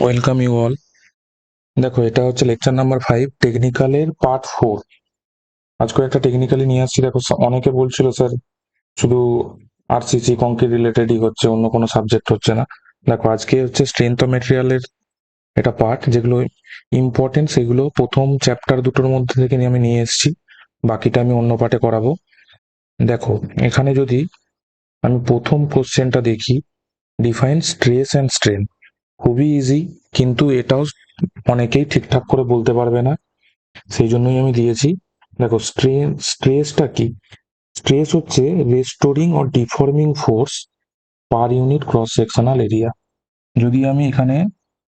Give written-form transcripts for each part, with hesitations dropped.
Welcome you all. দেখো, এটা হচ্ছে লেকচার নাম্বার 5, টেকনিক্যালের পার্ট 4। আজকে একটা টেকনিক্যালি নিয়ে আসছি। দেখো, অনেকে বলছিল স্যার শুধু আরসিসি কংক্রিট রিলেটেডই হচ্ছে, অন্য কোনো সাবজেক্ট হচ্ছে না। দেখো, আজকে হচ্ছে স্ট্রেংথ অফ মেটেরিয়ালের এটা পার্ট, যেগুলো ইম্পর্টেন্ট সেগুলো প্রথম চ্যাপ্টার দুটোর মধ্যে থেকে আমি নিয়ে এসেছি, বাকিটা আমি অন্য পার্টে করাবো। দেখো, এখানে যদি আমি প্রথম কোশ্চেনটা দেখি, ডিফাইন স্ট্রেস অ্যান্ড স্ট্রেন। খুবই ইজি, কিন্তু এটাও অনেকেই ঠিকঠাক করে বলতে পারবে না, সেই জন্যই আমি দিয়েছি। দেখো, স্ট্রেসটা কি? স্ট্রেস হচ্ছে restoring or deforming force per unit cross sectional area. যদি আমি এখানে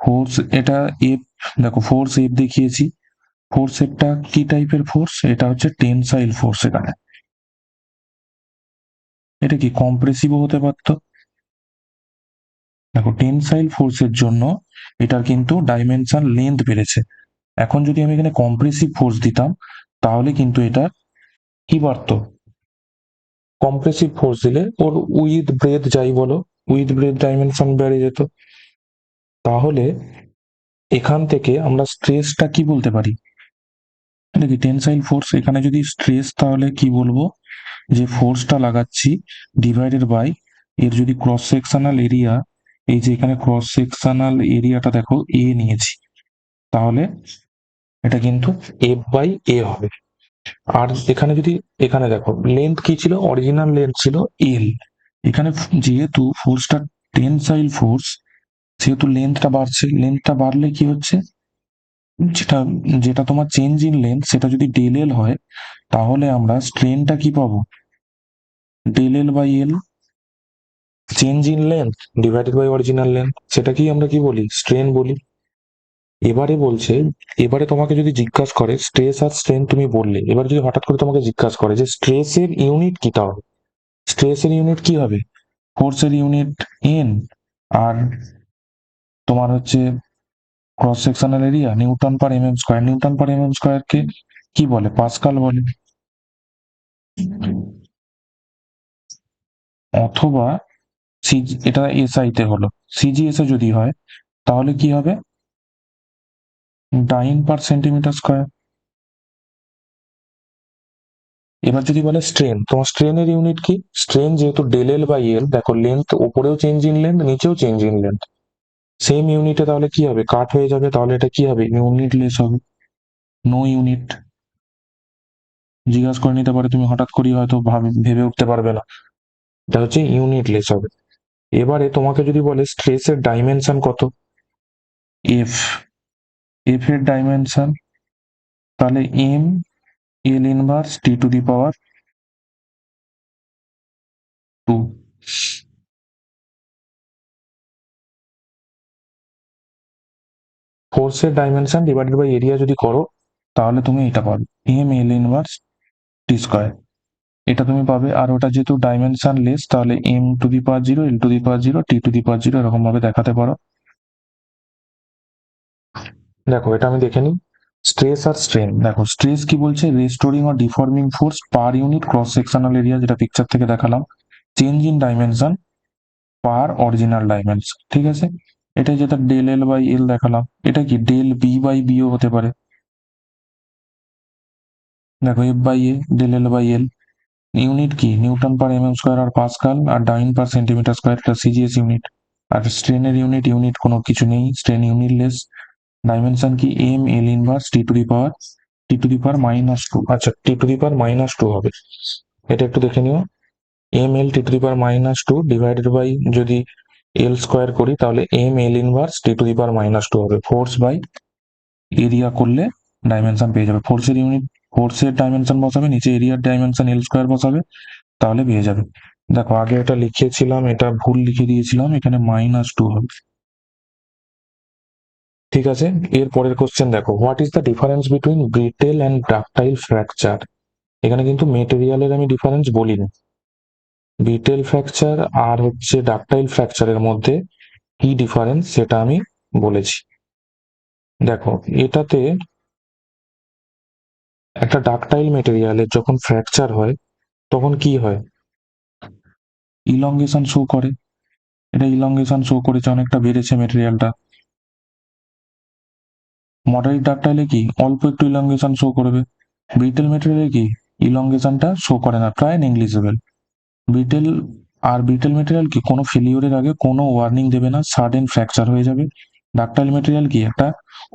ফোর্স, এটা এফ, দেখো ফোর্স এফ দেখিয়েছি। ফোর্স এফটা কি টাইপের ফোর্স? এটা হচ্ছে টেনসাইল ফোর্স। এখানে এটা কি কম্প্রেসিভও হতে পারতো। দেখো, টেনসাইল ফোর্সের জন্য এটার কিন্তু ডাইমেনশন লেন্থ বেড়েছে। এখন যদি আমি এখানে কম্প্রেসিভ ফোর্স দিতাম, তাহলে কিন্তু এটা কি বাড়তো? কম্প্রেসিভ ফোর্স দিলে ওর উইথ ব্রেথ যাই বলো, উইথ ব্রেথ ডাইমেনশন বেড়ে যেত। তাহলে এখান থেকে আমরা স্ট্রেসটা কি বলতে পারি? দেখি, টেনসাইল ফোর্স, এখানে যদি স্ট্রেস, তাহলে কি বলবো? যে ফোর্সটা লাগাচ্ছি ডিভাইডেড বাই এর যদি ক্রস সেকশনাল এরিয়া, এই যে এখানে ক্রস সেকশনাল এরিয়াটা দেখো এ নিয়েছি, তাহলে এটা কিন্তু এফ বাই এ হবে। আর এখানে যদি, এখানে দেখো লেন্থ কি ছিল? অরিজিনাল লেন্থ ছিল এল। এখানে যেহেতু ফোর্সটা টেনসাইল ফোর্স, সেহেতু লেন্থটা বাড়ছে। লেন্থটা বাড়লে কি হচ্ছে? যেটা যেটা তোমার চেঞ্জ ইন লেন্থ, সেটা যদি ডেল এল হয়, তাহলে আমরা স্ট্রেনটা কি পাবো? Del L by L. Change in length divided by original length, সেটাকেই আমরা কি বলি? স্ট্রেন বলি। এবারে বলছে, এবারে তোমাকে যদি জিজ্ঞাসা করে স্ট্রেস আর স্ট্রেন তুমি বললে, এবার যদি হঠাৎ করে তোমাকে জিজ্ঞাসা করে যে স্ট্রেসের ইউনিট কি, তাহলে স্ট্রেসের ইউনিট কি হবে? ফোর্সের ইউনিট এন, আর তোমার হচ্ছে cross sectional area newton per mm square. Newton per mm square কে কি বলে? পাস্কাল বলে। অথবা এটা এসআই তে হলো, সিজিএস এ যদি হয়, তাহলে কি হবে? ডাইন পার সেন্টিমিটার স্কয়ার। এবার যদি বলে স্ট্রেন, তোমার স্ট্রেনের ইউনিট কি? স্ট্রেন যেহেতু ডেল এল বাই এল, দেখো লেন্থ ওপরেও চেঞ্জ ইন লেন্থ, নিচেও চেঞ্জ ইন লেন্থ, সেম ইউনিটে তাহলে কি হবে? কাট হয়ে যাবে। তাহলে এটা কি হবে? ইউনিট লেস হবে। No unit. জিজ্ঞাসা করে নিতে পারে, তুমি হঠাৎ করেই হয়তো ভেবে উঠতে পারবে না। এটা হচ্ছে ইউনিট লেস হবে। এবারে তোমাকে যদি বলে স্ট্রেসের ডাইমেনশন কত? এফ। এফ এর ডাইমেনশন তাহলে M L inverse T to the power 2। ফোর্সের ডাইমেনশন ডিভাইডেড বাই এরিয়া যদি করো, তাহলে তুমি এটা পাবে M L inverse T square. এটা তুমি পাবে। আর ওটা যেহেতু ডাইমেনশন লেস, তাহলে M to the power 0, L to the power 0, T to the power 0 এরকম ভাবে দেখাতে পারো। দেখো, এটা আমি দেখে নিই। স্ট্রেস আর স্ট্রেন, দেখো স্ট্রেস কি বলছে? Restoring or deforming force per unit cross sectional area, যেটা পিকচার থেকে দেখালাম। Change in dimension per original dimension. ঠিক আছে, এটা যেটা ডেল এল বাই এল দেখালাম, এটা কি ডেল বি বাই বিও হতে পারে। দেখো, F by A, del L by L. Unit কি? নিউটন পার এমএম স্কয়ার আর পাস্কাল, আর ডাইন পার সেন্টিমিটার স্কয়ার, এটা সিজিএস ইউনিট। আর স্ট্রেনের ইউনিট, ইউনিট কোনো কিছু নেই, স্ট্রেন ইউনিট লেস। ডাইমেনশন কি? M L inverse T to the power -2। আচ্ছা, টি টু দি পাওয়ার -2 হবে। এটা একটু দেখে নিও। M L T to the power -2 divided by যদি এল স্কোয়ার করি, তাহলে M L inverse T to the power -2 হবে। ফোর্স বাই এরিয়া করলে ডাইমেনশন পেয়ে যাবে। ফোর্সের ইউনিট, ফোর্সের ডাইমেনশন বসাবে, নিচে এরিয়ার ডাইমেনশন এল স্কোয়ার বসাবে, তাহলে পেয়ে যাবে। দেখো, আগে এটা লিখেছিলাম, এটা ভুল লিখে দিয়েছিলাম, এখানে -2 হবে। ঠিক আছে, এর পরের কোশ্চেন দেখো, what is the difference between brittle and ductile fracture? এখানে কিন্তু মেটেরিয়ালের আমি ডিফারেন্স বলিনি। ব্রিটেল ফ্র্যাকচার আর হচ্ছে ডাকটাইল ফ্র্যাকচারের মধ্যে কি ডিফারেন্স সেটা আমি বলেছি। দেখো, এটাতে একটা ডাকটাইল মেটেরিয়ালের যখন ফ্র্যাকচার হয়, তখন কি হয়? ইলংগেশন শো করে। এটা ইলংগেশন শো করেছে, অনেকটা বেড়েছে মেটেরিয়ালটা। মডারেট ডাকটাইলে কি অল্প একটু ইলংগেশন শো করবে, ব্রিটেল মেটেরিয়ালে কি ইলংগেশনটা শো করে না, প্রায় নেগলিজেবল। ব্রিটেল ব্রিটেল মেটেরিয়াল কি কোনো ফেলিওরের আগে কোনো ওয়ার্নিং দেবে না, সাডেন ফ্র্যাকচার হয়ে যাবে। ডাকটাইল মেটেরিয়াল কি একটা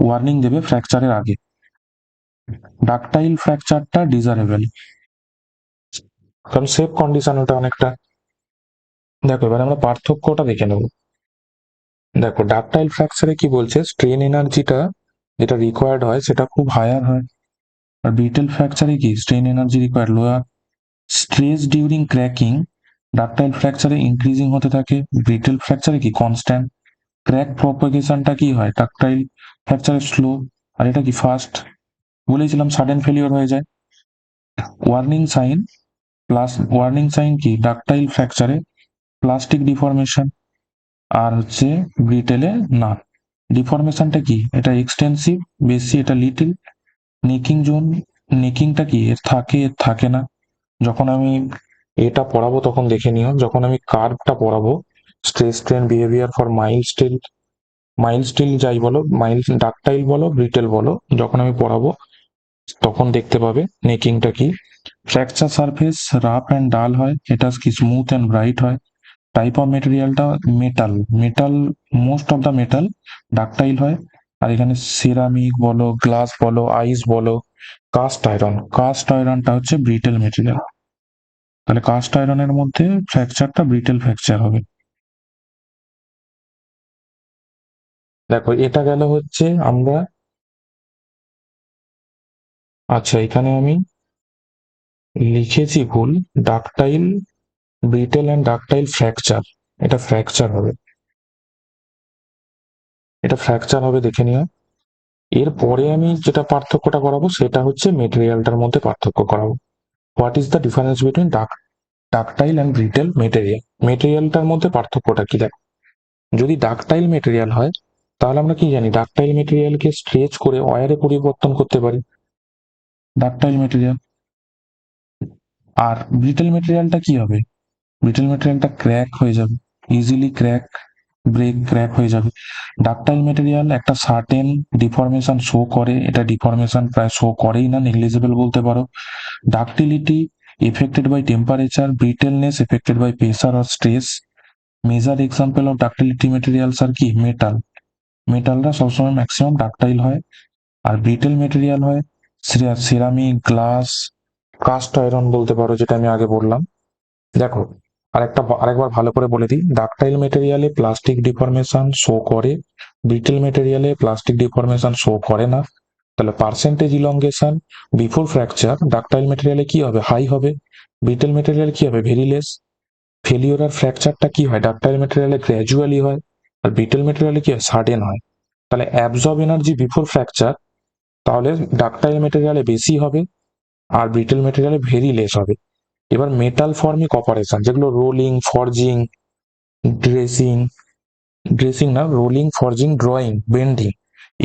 ওয়ার্নিং দেবে ফ্র্যাকচারের আগে। ডাকটাইল ফ্র্যাকচারটা ডিজারেবল, কারণ সেফ কন্ডিশন ওটা অনেকটা। দেখো এবার আমরা পার্থক্যটা দেখে নেব। দেখো ডাকটাইল ফ্র্যাকচারে কি বলছে, স্ট্রেন এনার্জিটা যেটা রিকোয়ার্ড হয় সেটা খুব হায়ার হয়, আর ব্রিটেল ফ্র্যাকচারে কি strain energy required lower. Stress during cracking ductile ফ্র্যাকচারে ইনক্রিজিং হতে থাকে, ব্রিটেল ফ্র্যাকচারে কি কনস্ট্যান্ট। ক্র্যাক প্রপাগেশনটা কি হয় ডাকটাইল ফ্র্যাকচারে স্লো, আর এটা কি ফাস্ট। বলেছিলাম সাডেন ফেলিওর হয়ে যায়। ওয়ার্নিং সাইন ওয়ার্নিং সাইন কি ডাকটাইল ফ্র্যাকচারে প্লাস্টিক ডিফরমেশন, আর হচ্ছে ব্রিটেলে না। ডিফরমেশনটা কি, এটা এক্সটেন্সিভ বেশি, এটা লিটিল। নেকিং জোন, নেকিংটা কি এর থাকে এর থাকে না। যখন আমি এটা পড়াবো তখন দেখে নিও, যখন আমি কার্ভটা পড়াবো stress strain behaviour for mild still যাই বলো, মাইল্ড ডাকটাইল বলো ব্রিটেল বলো, যখন আমি পড়াবো তখন দেখতে পাবে নেকিংটা কি। ফ্র্যাকচার সারফেস রাফ অ্যান্ড ডাল হয়, এটা কি স্মুথ অ্যান্ড ব্রাইট হয়। টাইপ অফ মেটেরিয়ালটা metal most of the metal ductile হয়। আর এখানে সিরামিক বলো, গ্লাস বলো, আইস বলো, কাস্ট আয়রনটা হচ্ছে ব্রিটেল মেটেরিয়াল। তাহলে কাস্ট আয়রনের মধ্যে ফ্র্যাকচারটা ব্রিটেল ফ্র্যাকচার হবে। দেখো এটা গেল হচ্ছে আমরা, আচ্ছা এখানে আমি লিখেছি ভুল, ডাকটাইল ব্রিটেল অ্যান্ড ডাকটাইল ফ্র্যাকচার, এটা ফ্র্যাকচার হবে, এটা ফ্র্যাকচার হবে দেখে নিও। এরপরে আমি যেটা পার্থক্যটা করাবো সেটা হচ্ছে মেটেরিয়ালটার মধ্যে পার্থক্য করাবো। What is the difference between ductile and brittle material. মেটেরিয়ালটার মধ্যে পার্থক্যটা কি দেখো, যদি ডাকটাইল মেটেরিয়াল হয় তাহলে আমরা কি জানি ডাকটাইল মেটেরিয়ালকে স্ট্রেচ করে ওয়ারে পরিবর্তন করতে পারি, ডাকটাইল মেটেরিয়াল। আর ব্রিটেল মেটেরিয়ালটা কি হবে, ব্রিটেল মেটেরিয়ালটা ক্র্যাক হয়ে যাবে, ইজিলি ক্র্যাক হয়ে যাবে। ডাকটাইল মেটেরিয়াল একটা সার্টেন ডিফরমেশন শো করে, এটা ডিফরমেশন প্রায় শো করেই না, নেগলিজেবল বলতে পারো। Ductility affected by temperature, brittleness affected by pressure or stress. Major example of ductility materials আর কি মেটালরা সবসময় ম্যাক্সিমাম ডাকটাইল হয়, আর ব্রিটেল মেটেরিয়াল হয় সিরামিক, গ্লাস, কাস্ট আয়রন বলতে পারো, যেটা আমি আগে বললাম। দেখো আরেকবার ভালো করে বলে দিই, ডাকটাইল মেটেরিয়ালে প্লাস্টিক ডিফরমেশন শো করে, ব্রিটেল মেটেরিয়ালে প্লাস্টিক ডিফরমেশন শো করে না। তাহলে percentage elongation before fracture ductile মেটেরিয়ালে কি হবে, হাই হবে, ব্রিটেল মেটেরিয়াল কি হবে, ভেরি লেস। ফেলিওর আর ফ্র্যাকচারটা কি হয় ডাকটাইল মেটেরিয়ালে গ্র্যাজুয়ালি হয়, আর ব্রিটেল মেটেরিয়ালে কি হয় সাডেন হয়। তাহলে অ্যাবজর্ব এনার্জি বিফোর ফ্র্যাকচার তাহলে ডাকটাইল মেটেরিয়ালে বেশি হবে, আর ব্রিটেল মেটেরিয়ালে ভেরি লেস হবে। এবার মেটাল ফর্মিক অপারেশন, যেগুলো রোলিং, ফরজিং, ড্রেসিং ড্রেসিং না রোলিং, ফরজিং, ড্রয়িং, বেন্ডিং,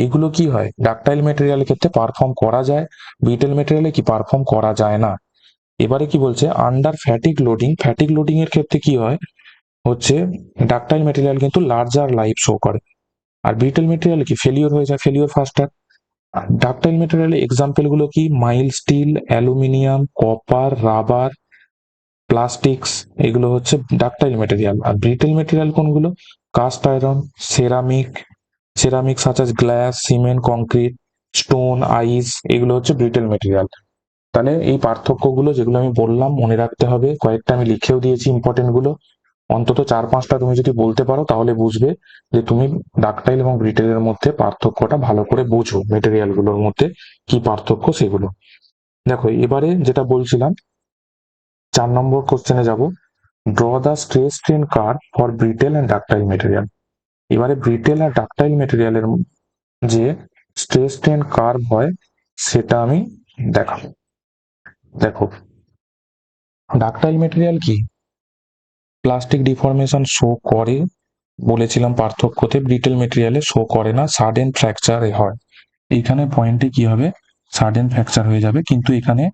এগুলো কি হয় ডাকটাইল মেটেরিয়ালের ক্ষেত্রে পারফর্ম করা যায়, ব্রিটেল মেটেরিয়ালে কি পারফর্ম করা যায় না। এবারে কি বলছে, আন্ডার ফ্যাটিক লোডিং এর ক্ষেত্রে কি হয় হচ্ছে ডাকটাইল মেটেরিয়াল কিন্তু লার্জার লাইফ শো করে, আর ব্রিটেল মেটেরিয়াল কি ফেলিওর হয়ে যায়, ফেলিওর ফাস্টার। ডাকটাইল মেটেরিয়ালের এক্সাম্পল গুলো কি, mild still, aluminium, copper, rubber, plastics, এগুলো হচ্ছে ডাকটাইল মেটেরিয়াল। আর ব্রিটেল মেটেরিয়াল কোনগুলো, কাস্ট আয়রন, সেরামিক সাচ আস গ্লাস, সিমেন্ট, কংক্রিট, স্টোন, আইস, এগুলো হচ্ছে ব্রিটেল মেটেরিয়াল। তাহলে এই পার্থক্যগুলো যেগুলো আমি বললাম মনে রাখতে হবে, কয়েকটা আমি লিখেও দিয়েছি ইম্পর্টেন্ট গুলো, অন্তত 4-5টা তুমি যদি বলতে পারো তাহলে বুঝবে যে তুমি ডাকটাইল এবং ব্রিটেলের মধ্যে পার্থক্যটা ভালো করে বুঝো, মেটেরিয়াল গুলোর মধ্যে কি পার্থক্য সেগুলো। দেখো এবারে যেটা বলছিলাম 4 নম্বর কোশ্চেনে যাব, draw the stress strain curve for brittle and ductile material. এবারে ব্রিটেল আর ডাকটাইল মেটেরিয়ালের যে স্ট্রেস স্ট্রেন কার্ভ হয় সেটা আমি দেখাবো। দেখো ডাকটাইল মেটেরিয়াল কি প্লাস্টিক ডিফরমেশন শো করে, বলেছিলাম পার্থক্যতে, ব্রিটেল মেটেরিয়ালে শো করে না, সাডেন ফ্র্যাকচার হয়। এইখানে পয়েন্টে কি হবে, সাডেন ফ্র্যাকচার হয়ে যাবে, কিন্তু এখানে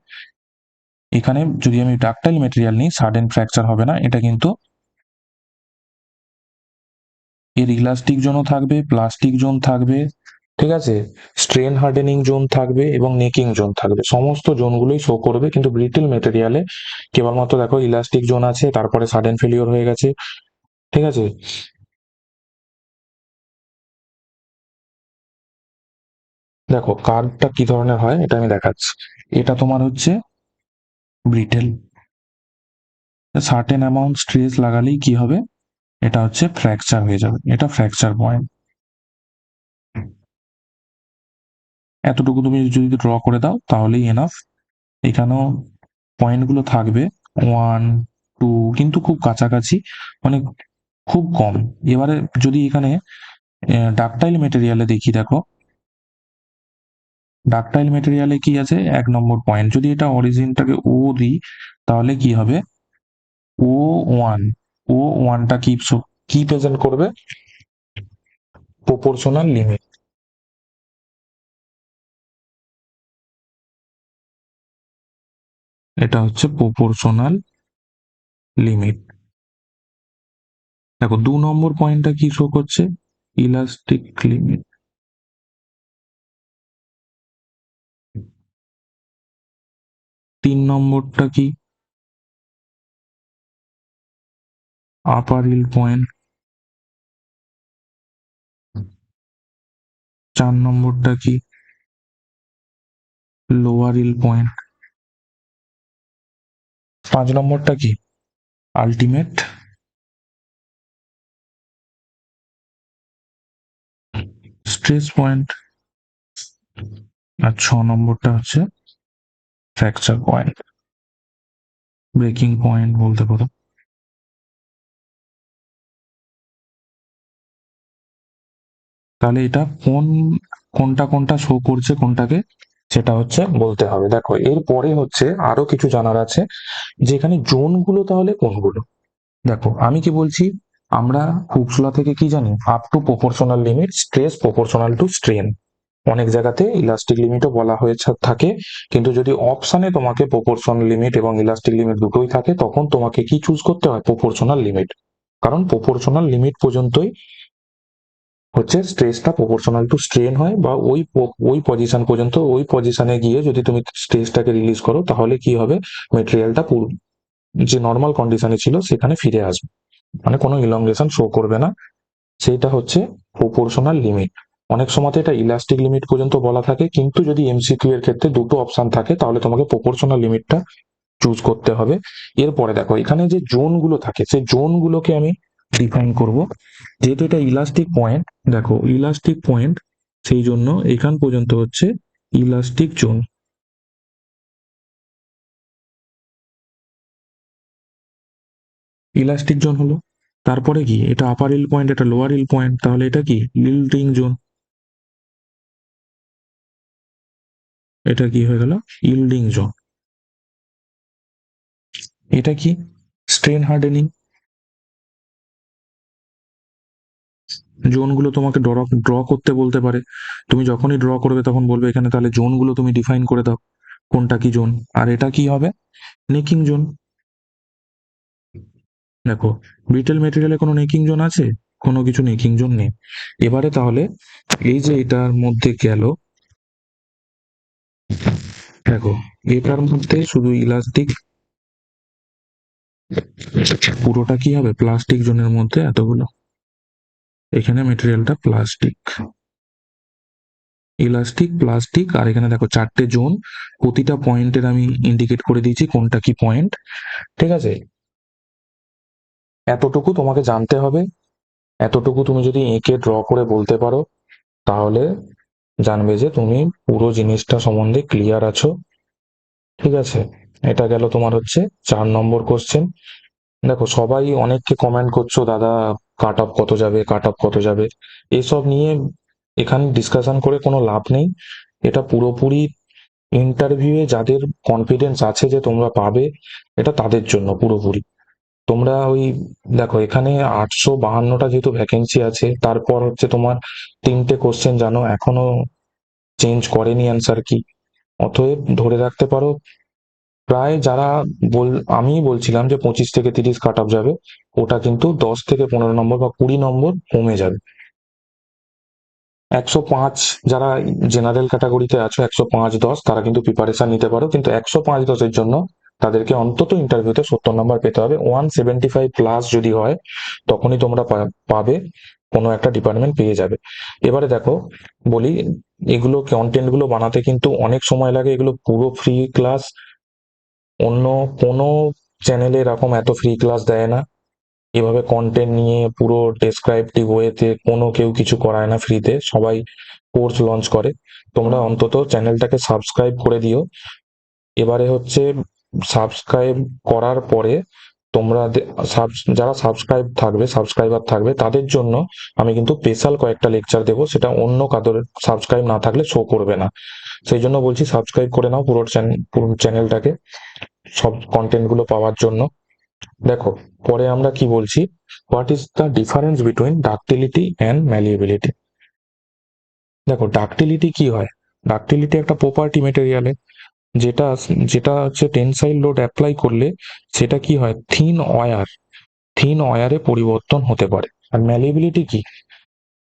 এখানে যদি আমি ডাকটাইল মেটেরিয়াল নিই সাডেন ফ্র্যাকচার হবে না, এটা কিন্তু এর ইলাস্টিক জোনও থাকবে, প্লাস্টিক জোন থাকবে, ঠিক আছে, স্ট্রেন হার্ডেনিং জোন থাকবে এবং নেকিং জোন থাকবে, সমস্ত জোনগুলোই শো করবে, কিন্তু ব্রিটেল মেটেরিয়ালে কেবলমাত্র দেখো ইলাস্টিক জোন আছে, তারপরে সাডেন ফেলিওর হয়ে গেছে। ঠিক আছে, দেখো কার্ভটা কি ধরনের হয় এটা আমি দেখাচ্ছি। এটা তোমার হচ্ছে ব্রিটেল, সার্টেন অ্যামাউন্ট স্ট্রেস লাগালেই কি হবে, এটা হচ্ছে ফ্র্যাকচার হয়ে যাবে, এটা ফ্র্যাকচার পয়েন্ট। এতটুকু তুমি যদি ড্র করে দাও তাহলেই এনাফ। এখানেও পয়েন্টগুলো থাকবে 1 2, কিন্তু খুব কাছাকাছি, মানে খুব কম। এবারে যদি এখানে ডাকটাইল মেটেরিয়ালে দেখি, দেখো ডাকটাইল মেটেরিয়ালে কি আছে, 1 নম্বর পয়েন্ট, যদি এটা অরিজিনটাকে ও দিই তাহলে কি হবে, ও 1, ও 1টা কি প্রেজেন্ট করবে, প্রপোর্শনাল লিমিট। এটা হচ্ছে প্রপোর্শনাল লিমিট। দেখো 2 নম্বর পয়েন্টটা কি শো করছে, ইলাস্টিক লিমিট। 3 নম্বরটা কি, আপার হিল পয়েন্ট। 4 নম্বরটা কি, লোয়ার হিল পয়েন্ট। 5 নম্বরটা কি, আলটিমেট স্ট্রেস পয়েন্ট। আর 6 নম্বরটা হচ্ছে ফ্র্যাকচার পয়েন্ট, ব্রেকিং পয়েন্ট বলতে পারো। তাহলে এটা কোনটা কোনটা শো করছে কোনটাকে, সেটা হচ্ছে বলতে হবে। দেখো এরপরে হচ্ছে আরো কিছু জানার আছে, যে এখানে জোনগুলো তাহলে কোনগুলো। দেখো আমি কি বলছি, আমরা হুক্সলা থেকে কি জানি, up to proportional limit, stress proportional to strain. অনেক জায়গাতে ইলাস্টিক লিমিটও বলা হয়েছে থাকে, কিন্তু যদি অপশনে তোমাকে প্রপোর্শনাল লিমিট এবং ইলাস্টিক লিমিট দুটোই থাকে, তখন তোমাকে কি চুজ করতে হয়, প্রপোর্শনাল লিমিট। কারণ প্রপোর্শনাল লিমিট পর্যন্তই হচ্ছে স্ট্রেসটা প্রপোর্শনাল টু স্ট্রেন হয়, বা ওই পজিশন পর্যন্ত, ওই পজিশনে গিয়ে যদি তুমি স্ট্রেসটাকে রিলিজ করো তাহলে কি হবে, মেটেরিয়ালটা যে নর্মাল কন্ডিশনে ছিল সেখানে ফিরে আসবে, মানে কোনো ইলংগেশন শো করবে না। সেইটা হচ্ছে প্রপোর্শনাল লিমিট। অনেক সময় এটা ইলাস্টিক লিমিট পর্যন্ত বলা থাকে, কিন্তু যদি এমসিকিউ এর ক্ষেত্রে দুটো অপশন থাকে তাহলে তোমাকে প্রপোর্শনাল লিমিটটা চুজ করতে হবে। এরপরে দেখো এখানে যে জোনগুলো থাকে, সেই জোনগুলোকে আমি ডিফাইন করব। যেহেতু এটা ইলাস্টিক পয়েন্ট, দেখো ইলাস্টিক পয়েন্ট, সেই জন্য এখান পর্যন্ত হচ্ছে ইলাস্টিক জোন। ইলাস্টিক জোন হলো, তারপরে কি, এটা আপার হিল পয়েন্ট, এটা লোয়ার হিল পয়েন্ট, তাহলে এটা কি লিল্টিং জোন। এটা কি হয়ে গেল, ইল্ডিং জোন। এটা কি, স্ট্রেন হার্ডেনিং। জোনগুলো তোমাকে ড্র করতে বলতে পারে, তুমি যখনই ড্র করবে তখন বলবে এখানে তাহলে জোনগুলো তুমি ডিফাইন করে দাও, কোনটা কি জোন। আর এটা কি হবে, নেকিং জোন। দেখো ব্রিটেল মেটেরিয়ালে কোনো নেকিং জোন আছে, কোনো কিছু নেকিং জোন নেই। এবারে তাহলে এই যে এটার মধ্যে গেল, দেখো এটার মধ্যে শুধু ইলাস্টিক, পুরোটা কি হবে প্লাস্টিক জোনের মধ্যে এতগুলো, এখানে মেটেরিয়ালটা প্লাস্টিক, ইলাস্টিক প্লাস্টিক, আর এখানে দেখো 4টে জোন, প্রতিটা পয়েন্টের আমি ইন্ডিকেট করে দিয়েছি কোনটা কি পয়েন্ট। ঠিক আছে, এতটুকু তোমাকে জানতে হবে। এতটুকু তুমি যদি এঁকে ড্র করে বলতে পারো তাহলে জানবে যে তুমি পুরো জিনিসটা সম্বন্ধে ক্লিয়ার আছো। ঠিক আছে, এটা গেল তোমার হচ্ছে 4 নম্বর কোশ্চেন। দেখো সবাই অনেককে কমেন্ট করছো, দাদা কাট অফ কত যাবে, কাট অফ কত যাবে, এসব নিয়ে এখানে ডিসকাশন করে কোনো লাভ নেই। এটা পুরোপুরি ইন্টারভিউয়ে যাদের কনফিডেন্স আছে যে তোমরা পাবে, এটা তাদের জন্য পুরোপুরি। তোমরা ওই দেখো এখানে 852টা যেহেতু ভ্যাকেন্সি আছে, তারপর হচ্ছে তোমার 3টে কোশ্চেন জানো এখনো চেঞ্জ করেনি অ্যান্সার কি, অতএব ধরে রাখতে পারো প্রায় যারা বল আমি বলছিলাম যে 25 থেকে 30 কাট অফ যাবে, ওটা কিন্তু 10 থেকে 15 নম্বর বা 20 নম্বর কমে যাবে। 105 যারা জেনারেল ক্যাটাগরিতে আছো, 105-10 তারা কিন্তু প্রিপারেশন নিতে পারো, কিন্তু 105-10 জন্য তাদেরকে অন্তত ইন্টারভিউতে 70 নাম্বার পেতে হবে। 175 প্লাস যদি হয় তখনই তোমরা পাবে, কোনো একটা ডিপার্টমেন্ট পেয়ে যাবে। এবারে দেখো বলি, এগুলো কন্টেন্ট গুলো বানাতে কিন্তু অনেক সময় লাগে, এগুলো পুরো ফ্রি ক্লাস, অন্য কোনো চ্যানেলে এরকম এত ফ্রি ক্লাস দেয় না। এভাবে কন্টেন্ট নিয়ে পুরো ডেসক্রাইপটিভ ওয়েতে কোনো কেউ কিছু করায় না ফ্রিতে, সবাই কোর্স লঞ্চ করে। তোমরা অন্তত চ্যানেলটাকে সাবস্ক্রাইব করে দিও। এবারে হচ্ছে সাবস্ক্রাইব করার পরে তোমরা যারা সাবস্ক্রাইবার থাকবে তাদের জন্য আমি কিন্তু স্পেশাল কয়েকটা লেকচার দেবো, সেটা অন্য কারোর সাবস্ক্রাইব না থাকলে শো করবে না। সেই জন্য বলছি সাবস্ক্রাইব করে নাও পুরো চ্যানেলটাকে, সব কন্টেন্ট গুলো পাওয়ার জন্য। দেখো পরে আমরা কি বলছি, what is the difference between ductility and malleability. দেখো ডাকটিলিটি কি হয়, ডাকটিলিটি একটা প্রপার্টি মেটেরিয়ালের, যেটা যেটা হচ্ছে টেনসাইল লোড অ্যাপ্লাই করলে সেটা কি হয়, থিন ওয়্যারে পরিবর্তন হতে পারে। আর ম্যালিয়েবিলিটি কি,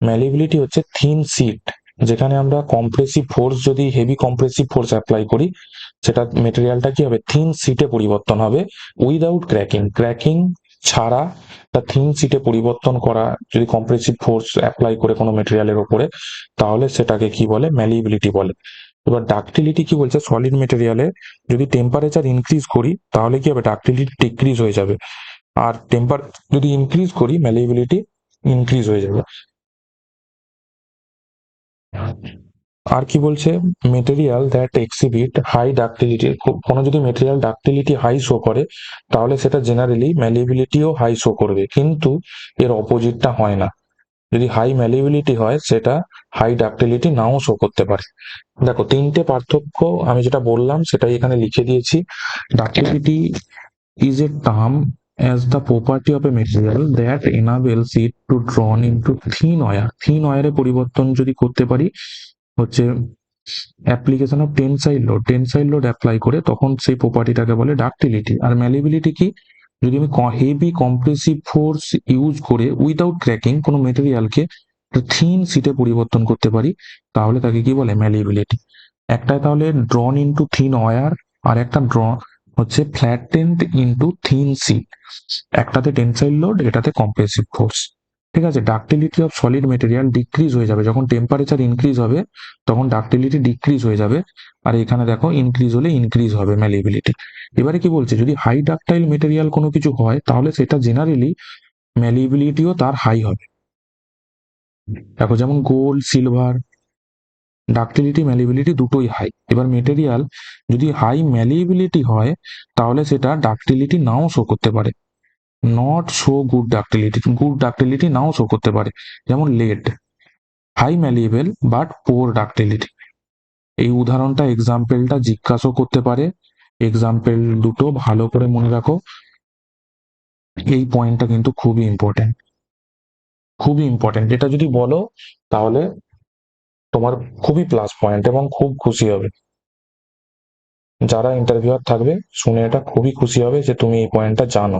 ম্যালিয়েবিলিটি হচ্ছে থিন সিট, যেখানে আমরা কম্প্রেসিভ ফোর্স, যদি হেভি কম্প্রেসিভ ফোর্স অ্যাপ্লাই করি সেটা মেটেরিয়ালটা কি হবে, থিন সিটে পরিবর্তন হবে উইদাউট ক্র্যাকিং ছাড়া। তা থিন সিটে পরিবর্তন করা যদি কম্প্রেসিভ ফোর্স অ্যাপ্লাই করে কোনো মেটেরিয়ালের উপরে, তাহলে সেটাকে কি বলে, ম্যালিয়েবিলিটি বলে। এবার ডাকটিলিটি কি বলছে, সলিড মেটেরিয়ালে যদি টেম্পারেচার ইনক্রিজ করি তাহলে কি হবে, ডাকটিলিটি ডিক্রিজ হয়ে যাবে, আর যদি ইনক্রিজ করি ম্যালিয়েবিলিটি ইনক্রিজ হয়ে যাবে। আর কি বলছে, material that exhibit high ductility, কোনো যদি মেটেরিয়াল ডাক্টিলিটি হাই শো করে তাহলে সেটা জেনারেলি ম্যালিয়েবিলিটিও হাই শো করবে, কিন্তু এর অপোজিটটা হয় না। যদি হাই ম্যালিয়েবিলিটি হয় সেটা হাই ডাক্টিলিটি নাও শো করতে পারে। দেখো তিনটে পার্থক্য আমি যেটা বললাম সেটাই এখানে লিখে দিয়েছি। Ductility is a term as the property of a material that enables it to drawn into thin wire। thin wire এ পরিবর্তন যদি করতে পারি হচ্ছে application of tensile load apply করে, তখন সেই প্রপার্টিটাকে বলে ডাক্টিলিটি। আর ম্যালিয়েবিলিটি কি, যদি আমি হেভি কম্প্রেসিভ ফোর্স ইউজ করে উইদাউট ক্র্যাকিং কোনো মেটেরিয়ালকে থিন সিটে পরিবর্তন করতে পারি, তাহলে তাকে কি বলে, ম্যালিয়েবিলিটি। একটাই তাহলে ড্রন ইনটু থিন ওয়্যার, আর একটা হচ্ছে ফ্ল্যাটেন্ড ইনটু থিন সিট। একটাতে টেনসাইল লোড, এটাতে কম্প্রেসিভ ফোর্স। ঠিক আছে, ductility of solid material decrease হয়ে যাবে যখন টেম্পারেচার ইনক্রিজ হবে, তখন ডাক্টিলিটি ডিক্রিজ হয়ে যাবে। আর এখানে দেখো ইনক্রিজ হলে ইনক্রিজ হবে ম্যালিয়েবিলিটি। এবারে কি বলছে, যদি হাই ডাকটাইল মেটেরিয়াল কোনো কিছু হয় তাহলে সেটা জেনারেলি ম্যালিয়েবিলিটিও তার হাই হবে। দেখো যেমন গোল্ড, সিলভার, ডাক্টিলিটি ম্যালিয়েবিলিটি দুটোই হাই। এবার মেটেরিয়াল যদি হাই ম্যালিয়েবিলিটি হয় তাহলে সেটা ডাক্টিলিটি নাও শো করতে পারে, নট শো গুড ডাক্টিলিটি নাও শো করতে পারে। যেমন lead, high malleable but poor ductility. এই উদাহরণটা এক্সাম্পলটা জিজ্ঞাসা করতে পারে, এক্সাম্পল দুটো ভালো করে মনে রাখো। এই পয়েন্টটা কিন্তু খুবই ইম্পর্টেন্ট, খুবই ইম্পর্টেন্ট। এটা যদি বলো তাহলে তোমার খুবই প্লাস পয়েন্ট এবং খুব খুশি হবে যারা ইন্টারভিউয়ার থাকবে, শুনে এটা খুবই খুশি হবে যে তুমি এই পয়েন্টটা জানো,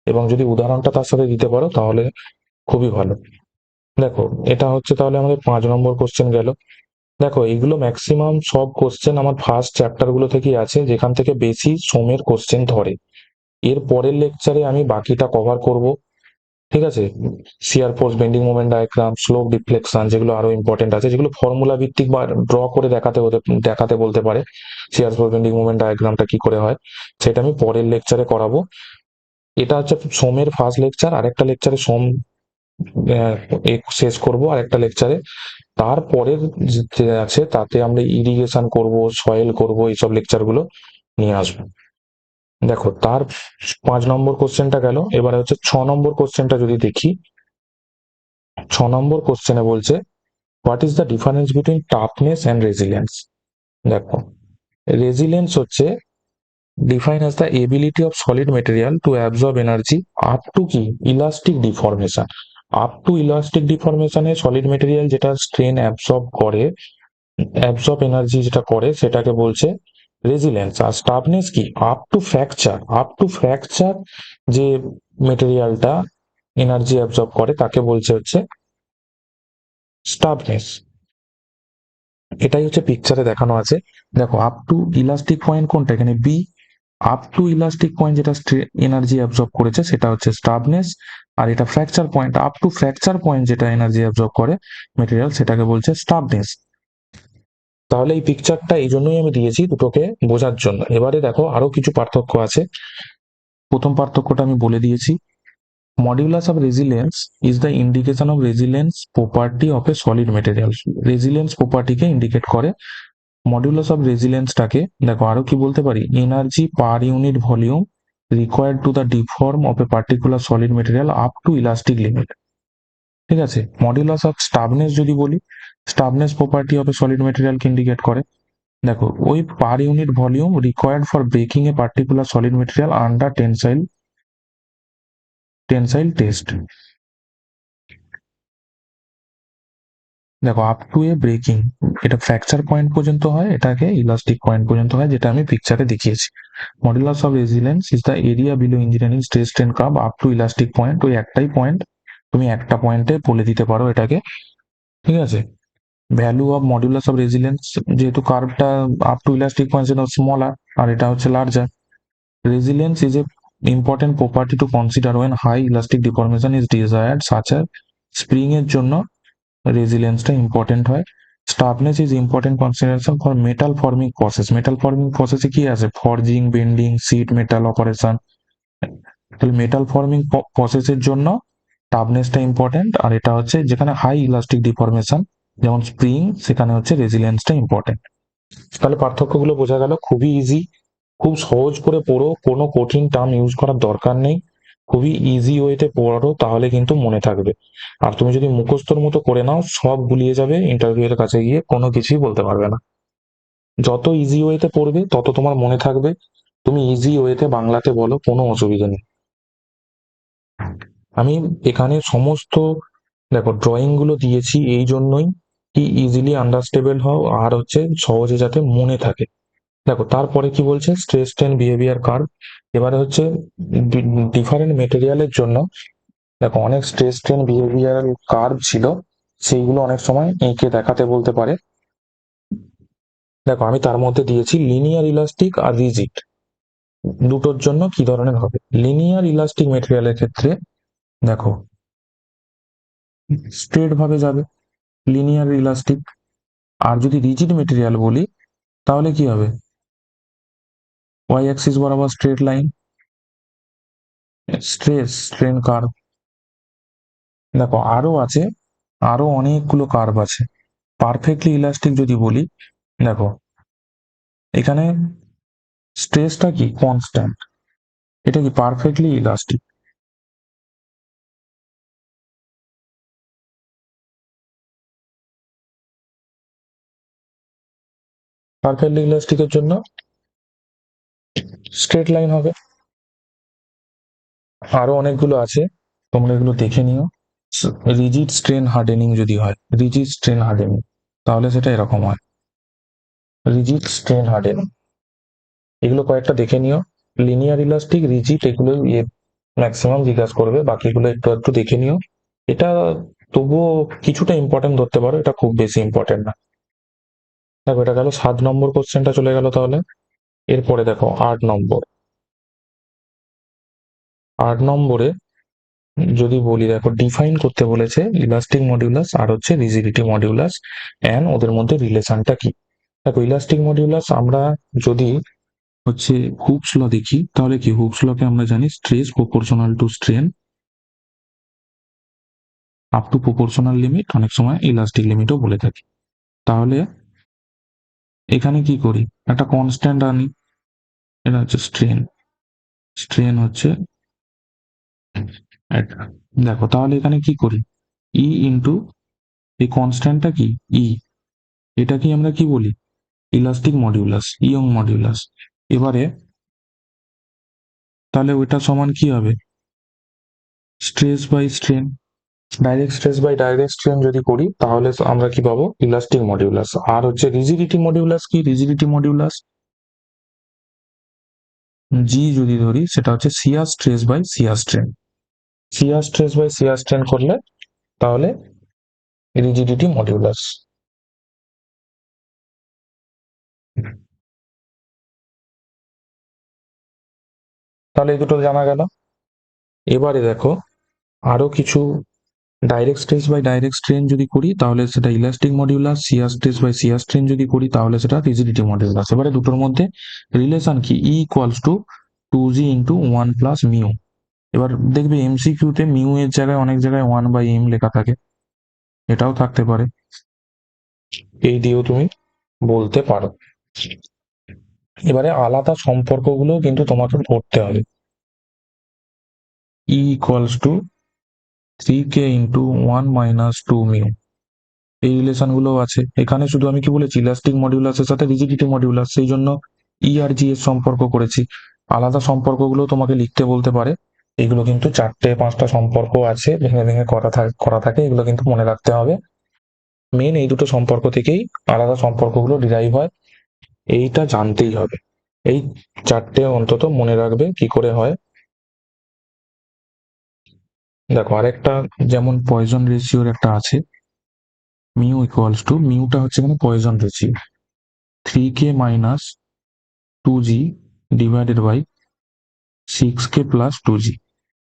এবং যদি উদাহরণটা তার সাথে দিতে পারো তাহলে খুবই ভালো। দেখো এটা হচ্ছে তাহলে আমাদের 5 নম্বর কোশ্চেন গেল। দেখো এইগুলো ম্যাক্সিমাম সব কোশ্চেন আমার ফার্স্ট চ্যাপ্টার গুলো থেকেই আছে, যেখান থেকে বেশি সোমের কোশ্চেন ধরে। এর পরের লেকচারে আমি বাকিটা কভার করব। ঠিক আছে, shear force, bending moment diagram, slope deflection, যেগুলো আরো ইম্পর্টেন্ট আছে, যেগুলো ফর্মুলা ভিত্তিক বা ড্র করে দেখাতে বলতে পারে শিয়ার ফোর্স বেন্ডিং মোমেন্ট ডায়াগ্রামটা কি করে হয়, সেটা আমি পরের লেকচারে করাবো। এটা হচ্ছে সোমের ফার্স্ট লেকচার, আরেকটা লেকচারে সোম শেষ করব, আরেকটা লেকচারে তারপরের যে আছে তাতে আমরা ইরিগেশন করব, সয়েল করব, এইসব লেকচার গুলো নিয়ে আসবো। দেখো তার 5 নম্বর কোশ্চেনটা গেল। এবারে হচ্ছে 6 নম্বর কোশ্চেনটা যদি দেখি, 6 নম্বর কোশ্চেনে বলছে what is the difference between toughness and resilience. দেখো রেজিলিয়েন্স হচ্ছে define as the ability of solid material to absorb energy up to কি elastic deformation. Up to elastic ডিফরমেশনে সলিড মেটেরিয়াল যেটা স্ট্রেন অ্যাবজর্ব এনার্জি যেটা করে সেটাকে বলছে resilience. আর স্টাফনেস কি, আপ টু ফ্র্যাকচার যে মেটেরিয়ালটা এনার্জি অ্যাবজর্ব করে তাকে বলছে হচ্ছে স্টাফনেস। এটাই হচ্ছে পিকচারে দেখানো আছে। দেখো আপ টু ইলাস্টিক পয়েন্ট কোনটা, এখানে B. Up to elastic point যেটা এনার্জি অ্যাবজর্ব করেছে সেটা হচ্ছে স্টাবনেস। আর এটা fracture point, up to fracture point যেটা এনার্জি অ্যাবজর্ব করে মেটেরিয়াল সেটাকে বলছে স্টাবনেস। তাহলে এই পিকচারটা এই জন্যই আমি দিয়েছি দুটোকে বোঝার জন্য। এবারে দেখো আরো কিছু পার্থক্য আছে। প্রথম পার্থক্যটা আমি বলে দিয়েছি, modulus of resilience is the indication of resilience property of a solid material. Resilience প্রপার্টিকে ইন্ডিকেট করে। মডিউলাস অফ রেজিলিয়েন্সটাকে দেখো আরো কি বলতে পারি, energy per unit volume required to the deform of a particular solid material up to elastic limit. ঠিক আছে। মডিউলাস অফ স্টাবনেস যদি বলি, toughness property of a solid মেটেরিয়ালকে ইন্ডিকেট করে। দেখো ওই per unit volume required for breaking A particular solid material under tensile test. দেখো up to A breaking, এটা ফ্র্যাকচার পয়েন্ট পর্যন্ত হয়, এটাকে ইলাস্টিক পয়েন্ট পর্যন্ত হয়, যেটা আমি পিকচারে দেখিয়েছি। Modulus of resilience is the area below engineering stress strain curve up to elastic point. ওই একটাই পয়েন্ট, তুমি একটা পয়েন্টে বলে দিতে পারো এটাকে। ঠিক আছে। Value of modulus of resilience, যেহেতু কার্ভটা আপ টু ইলাস্টিক পয়েন্ট সেটা স্মলার আর এটা হচ্ছে larger. Resilience is a important property to consider when high elastic deformation is desired such এর স্প্রিং এর জন্য রেজিলিয়েন্সটা ইম্পর্টেন্ট হয়। Toughness is important consideration for metal forming process. Metal forming প্রসেসে কি আছে, forging, bending, sheet metal operation. তাহলে metal forming প্রসেসের জন্য টাফনেসটা ইম্পর্টেন্ট। আর এটা হচ্ছে যেখানে হাই ইলাস্টিক ডিফরমেশন যেমন স্প্রিং, সেখানে হচ্ছে রেজিলিয়েন্সটা ইম্পর্টেন্ট। তাহলে পার্থক্যগুলো বোঝা গেল, খুবই ইজি, খুব সহজ করে পড়ো, কোনো কঠিন টার্ম ইউজ করার দরকার নেই, খুবই ইজি ওয়েতে পড়ো, তাহলে কিন্তু মনে থাকবে। আর তুমি যদি মুখস্থর মতো করে নাও সব গুলিয়ে যাবে, ইন্টারভিউ এর কাছে গিয়ে কোনো কিছুই বলতে পারবে না। যত ইজি ওয়েতে পড়বে তত তোমার মনে থাকবে। তুমি ইজি ওয়েতে বাংলাতে বলো, কোনো অসুবিধা নেই। আমি এখানে সমস্ত দেখো ড্রয়িং গুলো দিয়েছি এই জন্যই, কি ইজিলি আন্ডারস্ট্যান্ডেবল হও আর হচ্ছে সহজে যাতে মনে থাকে। দেখো তারপরে কি বলছে, স্ট্রেস স্ট্রেন বিহেভিয়ার কার্ভ। এবারে হচ্ছে ডিফারেন্ট মেটেরিয়ালের জন্য দেখো অনেক স্ট্রেস স্ট্রেন বিহেভিয়ারাল কার্ভ ছিল, সেইগুলো অনেক সময় এঁকে দেখাতে বলতে পারে। দেখো আমি তার মধ্যে দিয়েছি লিনিয়ার ইলাস্টিক আর রিজিড, দুটোর জন্য কি ধরনের হবে। লিনিয়ার ইলাস্টিক মেটেরিয়ালের ক্ষেত্রে দেখো স্ট্রেট ভাবে যাবে লিনিয়ার ইলাস্টিক। আর যদি রিজিড মেটেরিয়াল বলি তাহলে কি হবে, ওয়াই অ্যাক্সিস বরাবর straight line, stress strain curve. দেখো আরো আছে, আরো অনেকগুলো কার্ভ আছে। পারফেক্টলি ইলাস্টিক যদি বলি, দেখো এখানে স্ট্রেসটা কি কনস্ট্যান্ট, এটা কি পারফেক্টলি ইলাস্টিক। পারফেক্টলি ইলাস্টিকের জন্য স্ট্রেট লাইন হবে। আরো অনেকগুলো আছে, তোমরা এগুলো দেখে নিও। রিজিড স্ট্রেন হার্ডেনিং যদি হয়, রিজিড স্ট্রেন হার্ডেনিং, তাহলে সেটা এরকম হয়, রিজিড স্ট্রেন হার্ডেনিং। এগুলো কয়েকটা দেখে নিও। লিনিয়ার ইলাস্টিক, রিজিড, এগুলো ম্যাক্সিমাম জিজ্ঞাসা করবে, বাকিগুলো একটু একটু দেখে নিও। এটা তবুও কিছুটা ইম্পর্টেন্ট ধরতে পারো, এটা খুব বেশি ইম্পর্টেন্ট না। দেখো এটা গেল 7 নম্বর কোশ্চেনটা চলে গেল। তাহলে এরপরে দেখো 8 নম্বর। 8 নম্বরে যদি বলি, দেখো ডিফাইন করতে বলেছে ইলাস্টিক মডিউলাস আর হচ্ছে রিজিডিটি মডিউলাস এন্ড ওদের মধ্যে রিলেশনটা কি। দেখো ইলাস্টিক মডিউলাস আমরা যদি হচ্ছে হুকস ল দেখি, তাহলে কি হুকস লকে আমরা জানি stress proportional to strain up to proportional limit, অনেক সময় ইলাস্টিক লিমিটও বলে থাকি। তাহলে এখানে কি করি, একটা কনস্ট্যান্ট আনি, এটা হচ্ছে স্ট্রেন, স্ট্রেন হচ্ছে এটা। দেখো তাহলে এখানে কি করি, ই ইন্টু এই কনস্ট্যান্টটা কি ই, এটা কি আমরা কি বলি ইলাস্টিক মডিউলাস, ইয়ং মডিউলাস। এবারে তাহলে ওইটা সমান কি হবে, stress by strain, direct stress by direct strain যদি করি তাহলে আমরা কি পাবো, ইলাস্টিক মডিউলাস। আর হচ্ছে রিজিডিটি মডিউলাস কি, রিজিডিটি মডিউলাস জি যদি ধরি সেটা হচ্ছে shear stress by shear strain, shear stress by shear strain করলে তাহলে রিজিডিটি মডিউলাস। তাহলে এই দুটো জানা গেল। এবারে দেখো আরো কিছু direct stress by direct strain যদি করি তাহলে সেটা elastic modulus, shear stress by shear strain যদি করি তাহলে সেটা রিজিডিটি মডিউলাস। এবারে দুটোর মধ্যে রিলেশন কি, ই equals two 2g into 1 plus mu. এবার দেখবে এমসিকিউতে মিউ এর জায়গায় অনেক জায়গায় 1/m লেখা থাকে, এটাও থাকতে পারে, এই দিয়েও তুমি বলতে পারো। এবারে আলাদা সম্পর্কগুলো কিন্তু তোমাকে পড়তে হবে। ই equals two 3k into 1 minus 2 mu, এই রিলেশন গুলো আছে এখানে। শুধু আমি কি বলেছি, ইলাস্টিক মডিউলাসের সাথে রিজিডিটি মডিউলাস, সেই জন্য ই আর জি এর সম্পর্ক করেছি। আলাদা সম্পর্কগুলো তোমাকে লিখতে বলতে পারে, এগুলো কিন্তু 4-5টা সম্পর্ক আছে, ভেঙে ভেঙে করা থাকে, এগুলো কিন্তু মনে রাখতে হবে। মেন এই দুটো সম্পর্ক থেকেই আলাদা সম্পর্কগুলো ডিরাইভ হয়, এইটা জানতেই হবে। এই 4টে অন্তত মনে রাখবে কি করে হয়। দেখো আরেকটা, যেমন পয়জন রেশিওর একটা আছে, মিউ ইকুয়ালস টু, মিউটা হচ্ছে এখানে Poisson ratio, 3k minus 2g divided by 6k plus 2g।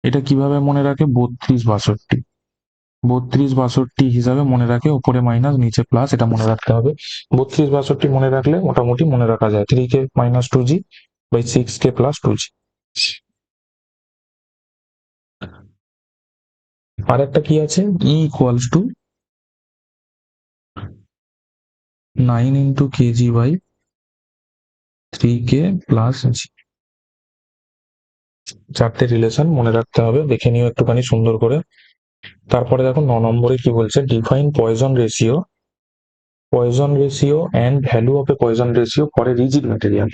এটা কিভাবে মনে রাখে, 32-62 হিসাবে মনে রাখে, উপরে মাইনাস নিচে প্লাস, এটা মনে রাখতে হবে। 32-62 মনে রাখলে মোটামুটি মনে রাখা যায়, 3k minus 2g by 6k plus 2g। আর একটা কি আছে, E equals to 9 into KG by 3k plus G. 4টে রিলেশন মনে রাখতে হবে, দেখে নিও একটুখানি সুন্দর করে। তারপরে দেখো 9 নম্বরে কি বলছে, define poison ratio and value of a poison ratio for a rigid material।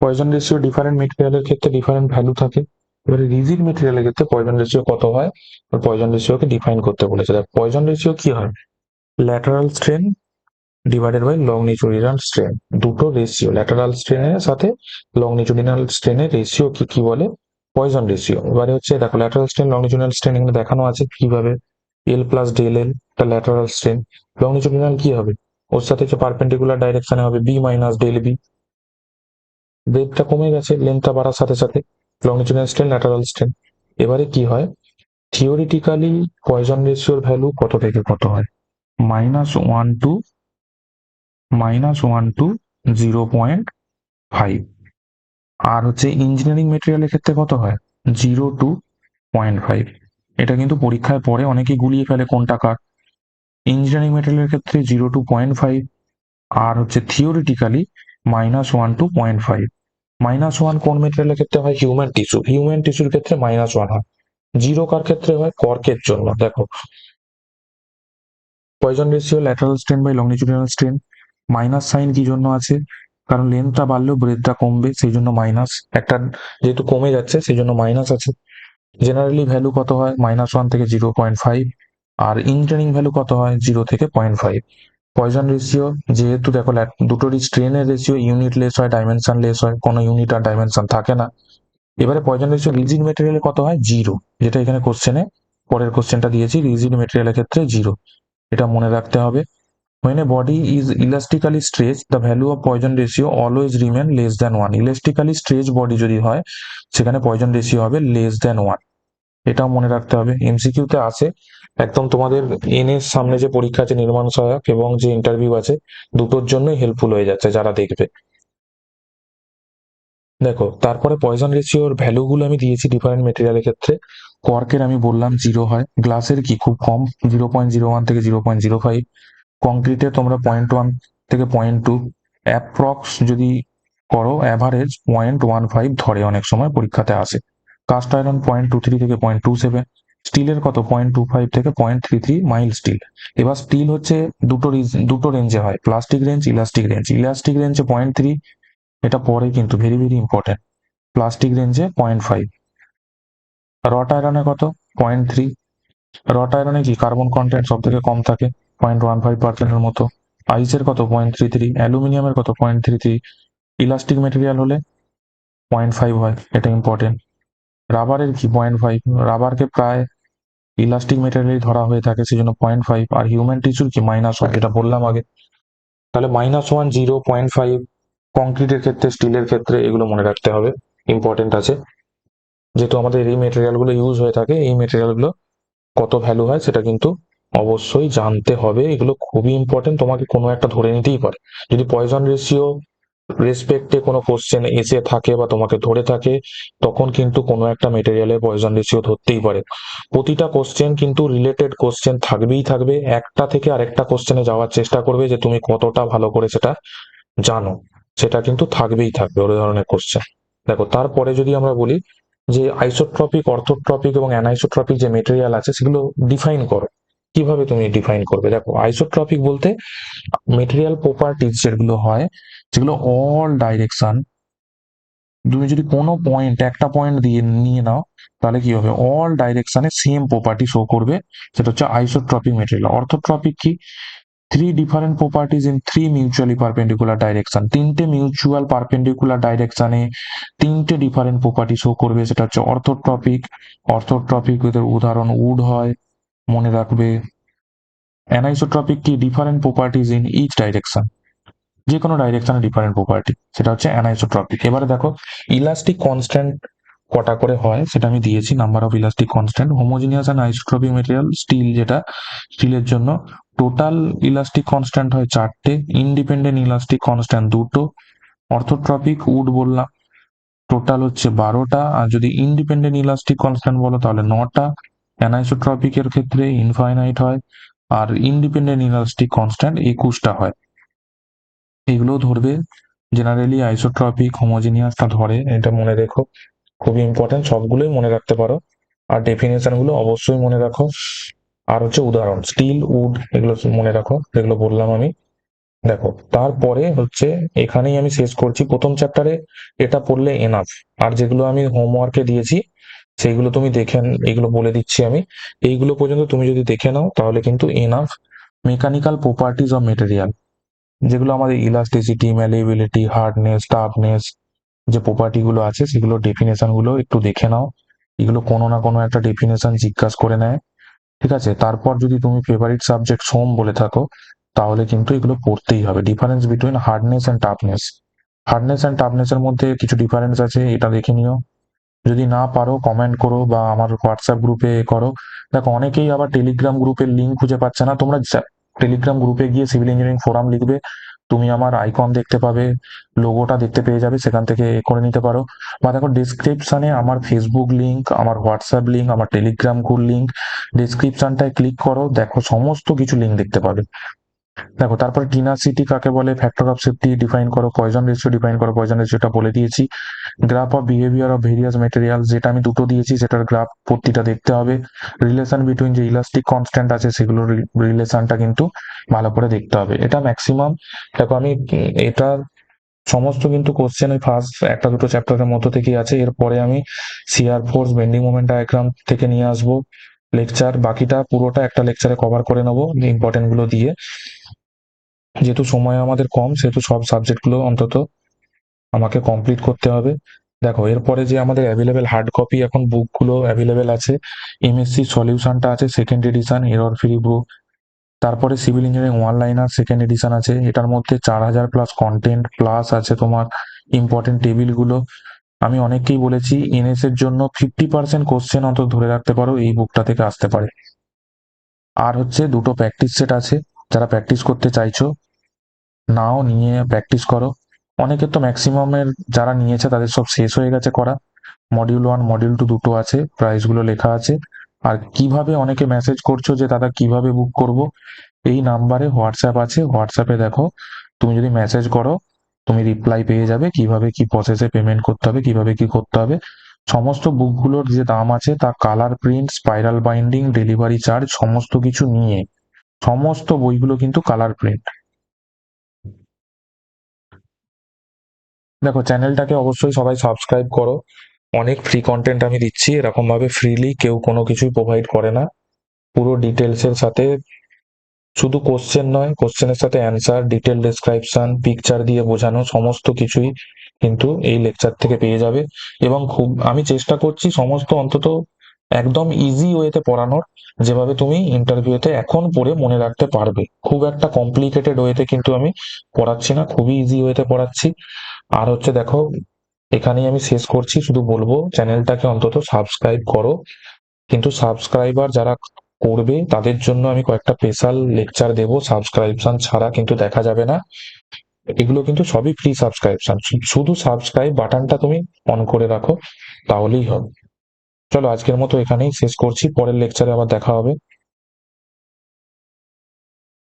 Poisson ratio different মেটেরিয়ালের ক্ষেত্রে ডিফারেন্ট ভ্যালু থাকে। এবারে রিজিড মেটেরিয়ালের ক্ষেত্রে পয়জন রেশিও কত হয়, পয়জন রেশিওকে ডিফাইন করতে বলেছে। পয়জন রেশিও কি হয়, lateral strain divided by longitudinal strain. দুটো রেশিও, ল্যাটারাল স্ট্রেনের সাথে লংনিচুডিনাল স্ট্রেনের রেশিও কি বলে, পয়জন রেশিও। এবারে হচ্ছে দেখো ল্যাটারাল স্ট্রেন লংনিচুডিনাল স্ট্রেন এখানে দেখানো আছে কিভাবে, এল প্লাস ডেল এল, এটা ল্যাটারাল স্ট্রেন। লংনিচুডিনাল কি হবে, ওর সাথে যে পারপেন্ডিকুলার ডাইরেকশনে হবে বি মাইনাস ডেল বি, ব্রেডটা কমে গেছে লেন্থটা বাড়ার সাথে সাথে, লংজিটিউডাল স্ট্রেন ল্যাটারাল স্ট্রেন। এবারে কি হয়, থিওরিটিক্যালি পয়জন রেশিওর ভ্যালু কত থেকে কত হয়, -1 to 0.5। আর হচ্ছে ইঞ্জিনিয়ারিং মেটেরিয়ালের ক্ষেত্রে কত হয়, 0 to 0.5। এটা কিন্তু পরীক্ষায় পরে অনেকেই গুলিয়ে ফেলে কোনটা কার। ইঞ্জিনিয়ারিং মেটেরিয়ালের ক্ষেত্রে 0 to 0.5, আর হচ্ছে থিওরিটিক্যালি -1 to 0.5। -1 কোন মেটেরিয়ালের ক্ষেত্রে হয়, হিউম্যান টিস্যুর ক্ষেত্রে -1 হয়। 0 কার ক্ষেত্রে হয়, কর্কের জন্য। দেখো Poisson ratio lateral strain by longitudinal strain, minus sign কি জন্য আছে, কারণ লেন্থটা বাড়লেও ব্রেডটা কমবে, সেই জন্য মাইনাস, একটা যেহেতু কমে যাচ্ছে সেই জন্য মাইনাস আছে। জেনারেলি ভ্যালু কত হয়, -1 থেকে 0.5, আর ইঞ্জিনিয়ারিং ভ্যালু কত হয়, 0 থেকে 0.5। পয়জন রেশিও যেহেতু দেখো দুটোরই স্ট্রেনের রেশিও ইউনিট লেস হয়, ডাইমেনশন লেস হয়, কোনো ইউনিট আর ডাইমেনশন থাকে না। এবারে পয়জন রেশিও রিজিড মেটেরিয়ালে কত হয়, 0, যেটা এখানে কোশ্চেনে পরের কোশ্চেনটা দিয়েছি, রিজিড মেটেরিয়ালের ক্ষেত্রে 0, এটা মনে রাখতে হবে। When a body is elastically stretched, the value of Poisson ratio always remain less than 1। Elastically stretched body যদি হয় সেখানে Poisson ratio হবে less than 1, এটাও মনে রাখতে হবে। এমসিকিউ তে আসে একদম, তোমাদের এন এর সামনে যে পরীক্ষা আছে নির্মাণ সহায়ক এবং যে ইন্টারভিউ আছে, দুটোর জন্যই হেল্পফুল হয়ে যাচ্ছে যারা দেখবে। দেখো তারপরে পয়জন রেশিওর ভ্যালু গুলো আমি দিয়েছি ডিফারেন্ট মেটেরিয়ালের ক্ষেত্রে। কর্কের আমি বললাম 0 হয়, গ্লাসের কি খুব কম, 0.01 থেকে 0.05, কংক্রিটে তোমরা 0.1 থেকে 0.2, অ্যাপ্রক্স যদি করো অ্যাভারেজ 0.15 ধরে, অনেক সময় পরীক্ষাতে আসে। কাস্ট আয়রন 0.23 থেকে 0.27, স্টিলের কত 0.25 থেকে 0.33 মাইল স্টিল। এবার স্টিল হচ্ছে দুটো রেঞ্জে হয়, plastic range, elastic range. Elastic রেঞ্জে 0.3, এটা পরে কিন্তু ভেরি ভেরি ইম্পর্টেন্ট, প্লাস্টিক রেঞ্জে 0.5। রট আয়রনে কত, 0.3। রট আয়রনে কি কার্বন কন্টেন্ট সব থেকে কম থাকে, 0.15%-এর মতো। আইসের কত, 0.33। অ্যালুমিনিয়ামের কত, 0.33। ইলাস্টিক মেটেরিয়াল হলে 0.5 হয়, এটা ইম্পর্টেন্ট। রাবারের কি 0.5, রাবারকে প্রায় ইলাস্টিক মেটেরিয়ালই ধরা হয়ে থাকে, সেই জন্য 0.5। আর হিউম্যান টিস্যুর কি -1, এটা বললাম আগে। তাহলে -1, 0, 0.5 কংক্রিটের ক্ষেত্রে, স্টিলের ক্ষেত্রে, এগুলো মনে রাখতে হবে। ইম্পর্টেন্ট আছে, যেহেতু আমাদের এই মেটেরিয়ালগুলো ইউজ হয়ে থাকে, এই মেটেরিয়ালগুলো কত ভ্যালু হয় সেটা কিন্তু অবশ্যই জানতে হবে। এগুলো খুবই ইম্পর্টেন্ট, তোমাকে কোনো একটা ধরে নিতেই পারে। যদি পয়জন রেশিও রেসপেক্টে কোনো কোশ্চেন এসে থাকে বা তোমাকে ধরে থাকে, তখন কিন্তু কোনো একটা মেটেরিয়ালের পয়জন রেশিও ধরতেই পারে। প্রতিটা কোশ্চেন কিন্তু রিলেটেড কোশ্চেন থাকবেই থাকবে, একটা থেকে আরেকটা কোশ্চেনে যাওয়ার চেষ্টা করবে যে তুমি কতটা ভালো করে সেটা জানো, সেটা কিন্তু থাকবেই থাকবে ওই ধরনের কোশ্চেন। দেখো তারপরে যদি আমরা বলি যে আইসোট্রপিক, অর্থোট্রপিক এবং অ্যানাইসোট্রপিক যে মেটেরিয়াল আছে সেগুলো ডিফাইন করো। কিভাবে তুমি ডিফাইন করবে? দেখো আইসোট্রপিক বলতে মেটেরিয়াল প্রপার্টিজ যেগুলো হয়, যেগুলো অল ডাইরেকশন, তুমি যদি কোনো পয়েন্ট, একটা পয়েন্ট দিয়ে নিয়ে নাও, তাহলে কি হবে, অল ডাইরেকশনে সেম প্রপার্টি শো করবে, সেটা হচ্ছে আইসোট্রপিক মেটেরিয়াল। অর্থোট্রপিক কি, three different properties in three mutually perpendicular direction, তিনটে মিউচুয়াল পারপেন্ডিকুলার ডাইরেকশনে তিনটে ডিফারেন্ট প্রপার্টি শো করবে, সেটা হচ্ছে অর্থোট্রপিক। অর্থোট্রপিক উদাহরণ উড হয়, মনে রাখবে। অ্যানাইসোট্রপিক কি, different properties in each direction, যে কোনো ডাইরেকশনে ডিফারেন্ট প্রপার্টি, সেটা হচ্ছে অ্যানাইসোট্রপিক। এবারে দেখো ইলাস্টিক কনস্ট্যান্ট কটা করে হয় সেটা আমি দিয়েছি, number of elastic constant. Homogeneous and isotropic material, steel যেটা, স্টিলের জন্য টোটাল ইলাস্টিক কনস্ট্যান্ট হয় চারটে, ইন্ডিপেন্ডেন্ট ইলাস্টিক কনস্ট্যান্ট দুটো। অর্থোট্রপিক উড বললাম, টোটাল হচ্ছে 12টা, আর যদি ইন্ডিপেন্ডেন্ট ইলাস্টিক কনস্ট্যান্ট বলো তাহলে 9টা। অ্যানাইসোট্রপিকের ক্ষেত্রে ইনফাইনাইট হয়, আর ইন্ডিপেন্ডেন্ট ইলাস্টিক কনস্ট্যান্ট 21টা হয়। এগুলো ধরবে। জেনারেলি আইসোট্রপিক হোমোজিনিয়াসটা ধরে, এটা মনে রেখো, খুবই ইম্পর্টেন্ট, সবগুলোই মনে রাখতে পারো। আর ডেফিনেশন গুলো অবশ্যই মনে রাখো। আর হচ্ছে উদাহরণ স্টিল, উড, এগুলো মনে রাখো, যেগুলো বললাম আমি। দেখো তারপরে হচ্ছে, এখানেই আমি শেষ করছি প্রথম চ্যাপ্টারে, এটা পড়লে এনাফ। আর যেগুলো আমি হোমওয়ার্কে দিয়েছি সেইগুলো তুমি দেখে, এইগুলো বলে দিচ্ছি আমি, এইগুলো পর্যন্ত তুমি যদি দেখে নাও তাহলে কিন্তু enough. Mechanical properties of material, যেগুলো আমাদের ইলাস্টিসিটি, ম্যালিবিলিটি, হার্ডনেস, টাফনেস, যে প্রপার্টি গুলো আছে সেগুলো ডেফিনেশন গুলো একটু দেখে নাও। এগুলো কোনো না কোনো একটা ডেফিনেশন জিজ্ঞাসা করে নেয়, ঠিক আছে? তারপর যদি তুমি ফেভারিট সাবজেক্ট সোম বলে থাকো, তাহলে কিন্তু এগুলো পড়তেই হবে। Difference between hardness and toughness, hardness and toughness এর মধ্যে কিছু ডিফারেন্স আছে, এটা দেখে নিও। যদি না পারো কমেন্ট করো বা আমার হোয়াটসঅ্যাপ গ্রুপে করো। দেখো অনেকেই আবার টেলিগ্রাম গ্রুপের লিঙ্ক খুঁজে পাচ্ছে না, তোমরা টেলিগ্রাম গ্রুপে গিয়ে সিভিল ইঞ্জিনিয়ারিং ফোরাম লিখবে, তুমি আমার আইকন দেখতে পাবে, লোগোটা দেখতে পেয়ে যাবে, সেখান থেকে করে নিতে পারো। বা দেখো ডিসক্রিপশনে আমার ফেসবুক লিঙ্ক, আমার হোয়াটসঅ্যাপ লিঙ্ক, আমার টেলিগ্রাম লিঙ্ক, ডিসক্রিপশনটায় ক্লিক করো, দেখো সমস্ত কিছু লিঙ্ক দেখতে পাবে। দেখো তারপরে টিনাসিটি কাকে বলে, ফ্যাক্টর অফ সেফটি ডিফাইন করো, পয়জন রেশিও ডিফাইন করো, পয়জন রেশিওটা বলে দিয়েছি। Graph of behaviour of various material, যেটা আমি দুটো দিয়েছি, সেটার গ্রাফ প্রতিটা দেখতে হবে। রিলেশন বিটুইন যে ইলাস্টিক কনস্ট্যান্ট আছে সেগুলোর রিলেশনটা কিন্তু ভালো করে দেখতে হবে। এটা ম্যাক্সিমাম, দেখো আমি এটা সমস্ত কিন্তু কোশ্চেন ওই ফার্স্ট একটা দুটো চ্যাপ্টারের মধ্যে থেকেই আছে। এরপরে আমি shear force, bending moment diagram থেকে নিয়ে আসবো লেকচার, বাকিটা পুরোটা একটা লেকচারে কভার করে নেবো ইম্পর্টেন্ট গুলো দিয়ে। যেহেতু সময় আমাদের কম, সেহেতু সব সাবজেক্ট গুলো অন্তত আমাকে কমপ্লিট করতে হবে। দেখো এরপরে যে আমাদের অ্যাভেলেবেল হার্ড কপি এখন বুকগুলো অ্যাভেলেবেল আছে, এমএসসি সলিউশনটা আছে সেকেন্ড এডিশন, এরর ফ্রি বুক। তারপরে civil engineering one liner second addition আছে, এটার মধ্যে 4000 প্লাস কন্টেন্ট, প্লাস আছে তোমার ইম্পর্টেন্ট টেবিলগুলো। আমি অনেককেই বলেছি এনএস এর জন্য 50% কোশ্চেন অন্তত ধরে রাখতে পারো এই বুকটা থেকে আসতে পারে। আর হচ্ছে দুটো প্র্যাকটিস সেট আছে, যারা প্র্যাকটিস করতে চাইছো নাও, নিয়ে প্র্যাকটিস করো। অনেকের তো ম্যাক্সিমামের যারা নিয়েছে তাদের সব শেষ হয়ে গেছে করা। মডিউল 1 মডিউল 2 দুটো আছে, প্রাইস গুলো লেখা আছে। আর কিভাবে, অনেকে মেসেজ করছো যে দাদা কিভাবে বুক করব, এই নাম্বারে হোয়াটসঅ্যাপ আছে, হোয়াটসঅ্যাপে দেখো, তুমি যদি মেসেজ করো তুমি রিপ্লাই পেয়ে যাবে, কিভাবে কি প্রসেসে পেমেন্ট করতে হবে, কিভাবে কি করতে হবে। সমস্ত বুকগুলোর যে দাম আছে তা colour print, spiral binding, delivery charge সমস্ত কিছু নিয়ে, সমস্ত বইগুলো কিন্তু কালার প্রিন্ট। দেখো চ্যানেলটাকে অবশ্যই সবাই সাবস্ক্রাইব করো, অনেক ফ্রি কন্টেন্ট আমি দিচ্ছি, এরকম ভাবে ফ্রিলি কেউ কোনো কিছুই প্রোভাইড করে না। পুরো ডিটেলস এর সাথে, শুধু কোশ্চেন নয়, কোশ্চেনের সাথে অ্যান্সার, ডিটেল ডেসক্রিপশন, পিকচার দিয়ে বোঝানো সমস্ত কিছুই কিন্তু এই লেকচার থেকে পেয়ে যাবে। এবং খুব আমি চেষ্টা করছি সমস্ত অন্তত একদম ইজি ওয়েতে পড়ানোর, যেভাবে তুমি ইন্টারভিউতে এখন পড়ে মনে রাখতে পারবে। খুব একটা কমপ্লিকেটেড ওয়েতে কিন্তু আমি পড়াচ্ছি না, খুবই ইজি ওয়েতে পড়াচ্ছি। আর হচ্ছে দেখো এখানেই আমি শেষ করছি, শুধু বলবো চ্যানেলটাকে অন্তত সাবস্ক্রাইব করো। কিন্তু সাবস্ক্রাইবার যারা করবে তাদের জন্য আমি কয়েকটা স্পেশাল লেকচার দেব, সাবস্ক্রিপশন ছাড়া কিন্তু দেখা যাবে না। এগুলো কিন্তু সবই ফ্রি সাবস্ক্রিপশন, শুধু সাবস্ক্রাইব বাটনটা তুমি অন করে রাখো, তাহলেই হবে। চলো আজকের মতো এখানেই শেষ করছি, পরের লেকচারে আবার দেখা হবে।